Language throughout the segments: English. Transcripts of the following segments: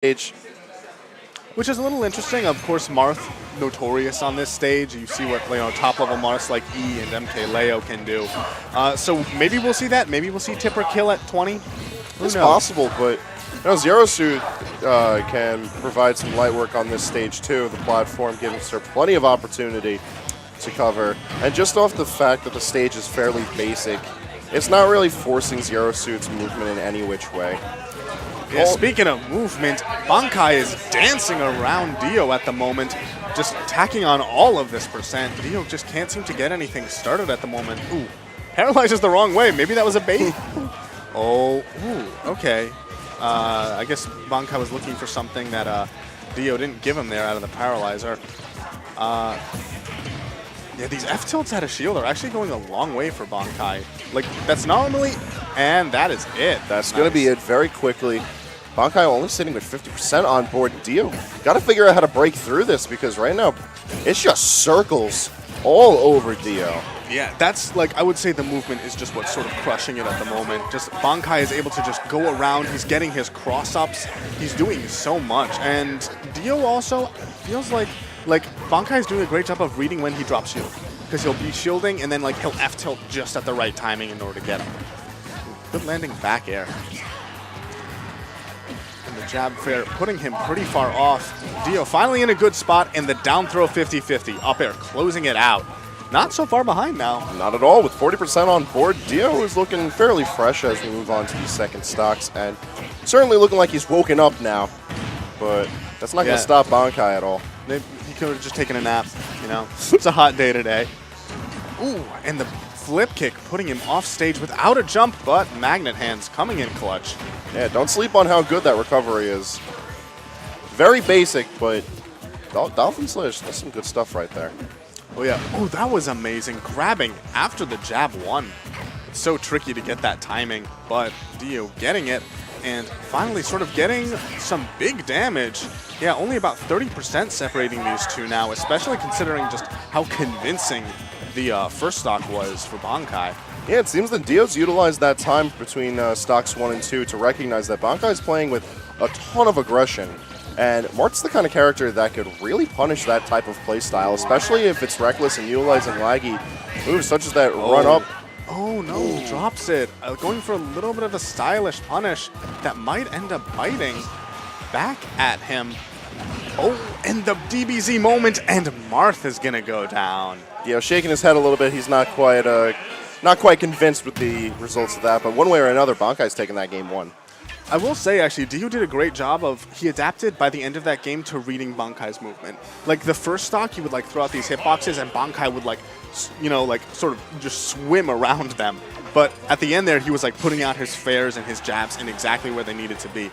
stage. Which is a little interesting. Of course, Marth, notorious on this stage. You see what top-level Marths like E and MK Leo can do. So maybe we'll see that. Maybe we'll see Tipper kill at 20. It's possible, but Zero Suit can provide some light work on this stage too. The platform gives her plenty of opportunity to cover. And just off the fact that the stage is fairly basic, it's not really forcing Zero Suit's movement in any which way. Yeah, speaking of movement, Bankai is dancing around Dio at the moment, just tacking on all of this percent. Dio just can't seem to get anything started at the moment. Ooh, paralyzes the wrong way. Maybe that was a bait. Okay. I guess Bankai was looking for something that Dio didn't give him there out of the paralyzer. Yeah, these F-tilts out of shield are actually going a long way for Bankai. Like, that's normally, and that is it. That's going to be it very quickly. Bankai only sitting with 50% on board. Dio got to figure out how to break through this because right now it's just circles all over Dio. Yeah, that's like, I would say the movement is just what's sort of crushing it at the moment. Just Bankai is able to just go around. He's getting his cross-ups. He's doing so much. And Dio also feels like Bankai is doing a great job of reading when he drops shield. Because he'll be shielding and then like he'll F-tilt just at the right timing in order to get him. Good landing back air. And the jab fair putting him pretty far off. Dio finally in a good spot and the down throw 50-50. Up air closing it out. Not so far behind now. Not at all. With 40% on board, Dio is looking fairly fresh as we move on to these second stocks. And certainly looking like he's woken up now. But that's not going to stop Bankai at all. He could have just taken a nap, you know. It's a hot day today. Ooh, and the flip kick putting him off stage without a jump, but magnet hands coming in clutch. Yeah, don't sleep on how good that recovery is. Very basic, but Dolphin Slash, that's some good stuff right there. Oh yeah, oh that was amazing. Grabbing after the jab one. It's so tricky to get that timing, but Dio getting it and finally sort of getting some big damage. Yeah, only about 30% separating these two now, especially considering just how convincing the first stock was for Bankai. Yeah, it seems that Dio's utilized that time between stocks 1 and 2 to recognize that Bankai is playing with a ton of aggression. And Mart's the kind of character that could really punish that type of play style, especially if it's reckless and utilizing laggy moves such as that run up. Oh no, drops it. Going for a little bit of a stylish punish that might end up biting back at him. Oh, and the DBZ moment, and Marth is going to go down. Yeah, shaking his head a little bit. He's not quite convinced with the results of that, but one way or another, Bankai's taking that game 1. I will say, actually, Dio did a great job of, he adapted by the end of that game to reading Bankai's movement. Like, the first stock, he would, like, throw out these hitboxes, and Bankai would, like, sort of just swim around them. But at the end there, he was, like, putting out his fares and his jabs in exactly where they needed to be.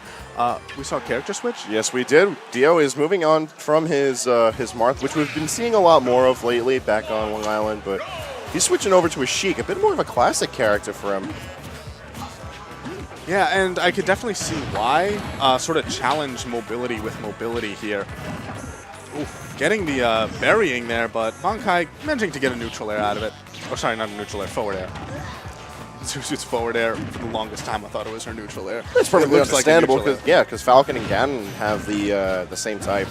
We saw a character switch? Yes, we did. Dio is moving on from his Marth, which we've been seeing a lot more of lately back on Long Island, but he's switching over to a Sheik, a bit more of a classic character for him. Yeah, and I could definitely see why. Sort of challenge mobility with mobility here. Ooh, getting the burying there, but Bankai managing to get a neutral air out of it. Oh, sorry, not a neutral air, forward air. It's forward air. For the longest time, I thought it was her neutral air. It's perfectly understandable, because Falcon and Ganon have the same type.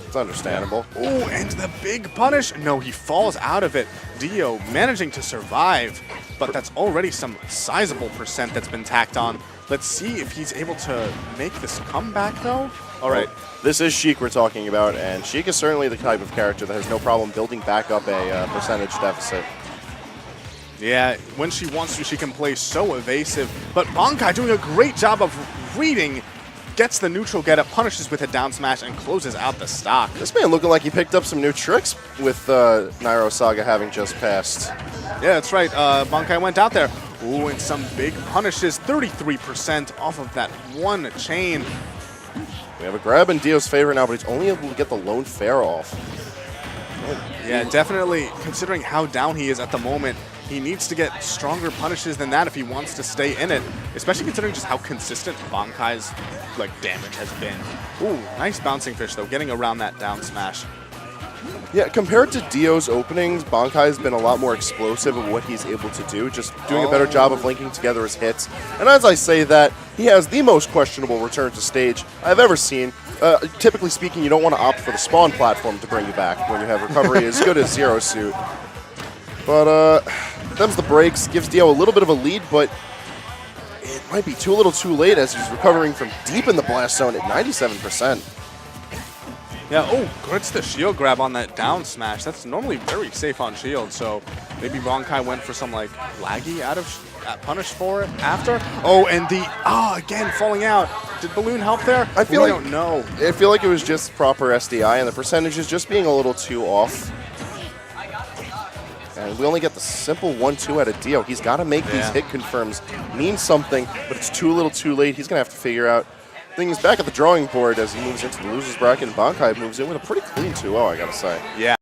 It's understandable. Oh, and the big punish. No, he falls out of it. Dio managing to survive, but that's already some sizable percent that's been tacked on. Let's see if he's able to make this comeback, though. All right. Well, this is Sheik we're talking about, and Sheik is certainly the type of character that has no problem building back up a percentage deficit. Yeah, when she wants to, she can play so evasive. But Bankai doing a great job of reading, gets the neutral get up, punishes with a down smash, and closes out the stock. This man looking like he picked up some new tricks with Nairo Saga having just passed. Yeah, that's right. Bankai went out there. Ooh, and some big punishes, 33% off of that one chain. We have a grab in Dio's favor now, but he's only able to get the lone fair off. Yeah, definitely, considering how down he is at the moment, he needs to get stronger punishes than that if he wants to stay in it, especially considering just how consistent Bankai's damage has been. Ooh, nice bouncing fish, though, getting around that down smash. Yeah, compared to Dio's openings, Bankai has been a lot more explosive in what he's able to do, just doing a better job of linking together his hits. And as I say that, he has the most questionable return to stage I've ever seen. Typically speaking, you don't want to opt for the spawn platform to bring you back when you have recovery as good as Zero Suit. But them's the breaks, gives Dio a little bit of a lead, but it might be a little too late as he's recovering from deep in the blast zone at 97%. Yeah, oh, gets the shield grab on that down smash. That's normally very safe on shield, so maybe Bankai went for some, like, laggy out of punish for it after. Oh, and the, again, falling out. Did Balloon help there? I feel like, don't know. I feel like it was just proper SDI, and the percentages just being a little too off. And we only get the simple 1-2 out of Dio. He's got to make these hit confirms mean something, but it's too little too late. He's going to have to figure out things back at the drawing board as he moves into the losers bracket, and Bankai moves in with a pretty clean 2-0, I got to say. Yeah.